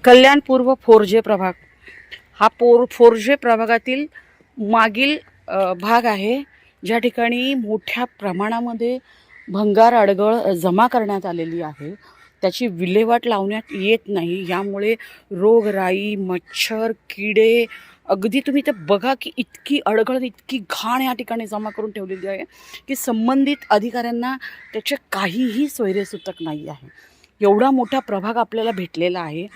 कल्याण पूर्व 4J प्रभाग हा 4J प्रभागातील मागील भाग आहे, ज्या ठिकाणी मोठ्या प्रमाणामध्ये भंगार अडगळ जमा करण्यात आलेली आहे. त्याची विल्हेवाट लावण्यात येत नाही. यामुळे रोगराई, मच्छर, किडे, अगदी तुम्ही ते बघा की इतकी अडगळ, इतकी घाण या ठिकाणी जमा करून ठेवलेली आहे की संबंधित अधिकाऱ्यांना त्याचे काहीही सोयरेसूतक नाही आहे. एवढा मोठा प्रभाग आपल्याला भेटलेला आहे.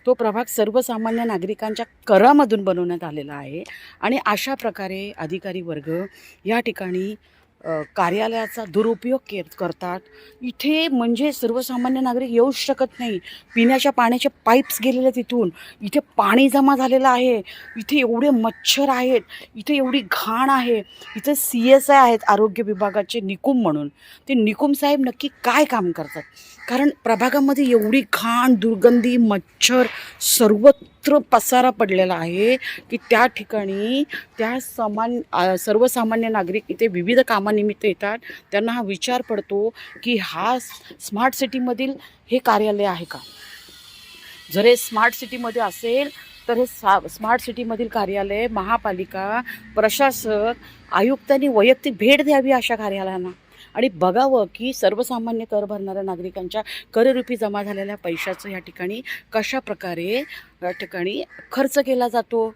तो प्रभाग सर्वसामान्य नागरिकांच्या करामधून बनवण्यात आलेला आहे आणि अशा प्रकारे अधिकारी वर्ग या ठिकाणी कार्यालयाचा दुरुपयोग करतात. इथे म्हणजे सर्वसामान्य नागरिक येऊच शकत नाही. पिण्याच्या पाण्याचे पाईप्स गेलेले तिथून, इथे पाणी जमा झालेलं आहे, इथे एवढे मच्छर आहेत, इथे एवढी घाण आहे. इथे CSI आहेत आरोग्य विभागाचे निकुम म्हणून. ते निकुम साहेब नक्की काय काम करतात? कारण प्रभागामध्ये एवढी घाण, दुर्गंधी, मच्छर सर्वत्र पसारा पडलेला आहे की त्या ठिकाणी सर्वसामान्य नागरिक इथे विविध कामानिमित्त येतात. त्यांना हा विचार पडतो की हा स्मार्ट सिटीमधील हे कार्यालय आहे का? जर हे स्मार्ट सिटीमध्ये असेल तर हे स्मार्ट सिटीमधील कार्यालय, महापालिका, प्रशासक, आयुक्तांनी वैयक्तिक भेट द्यावी अशा कार्यालयांना आणि बघावं की सर्वसामान्य कर भरणाऱ्या नागरिकांच्या कररूपी जमा झालेल्या पैशाचं या ठिकाणी कशा प्रकारे या ठिकाणी खर्च केला जातो,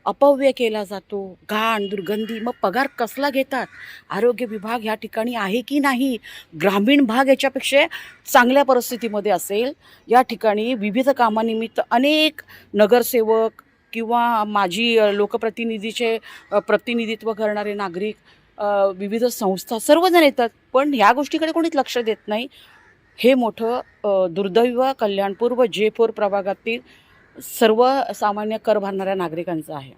अपव्यय केला जातो, घाण, दुर्गंधी. मग पगार कसला घेतात? आरोग्य विभाग या ठिकाणी आहे की नाही? ग्रामीण भाग याच्यापेक्षा चांगल्या परिस्थितीमध्ये असेल. या ठिकाणी विविध कामानिमित्त अनेक नगरसेवक किंवा माजी लोकप्रतिनिधीचे प्रतिनिधित्व करणारे नागरिक, विविध संस्था सर्वजण येतात, पण ह्या गोष्टीकडे कोणीच लक्ष देत नाही. हे मोठं दुर्दैव कल्याण पूर्व J4 प्रभागातील सर्वसामान्य कर भरणाऱ्या नागरिकांचं आहे.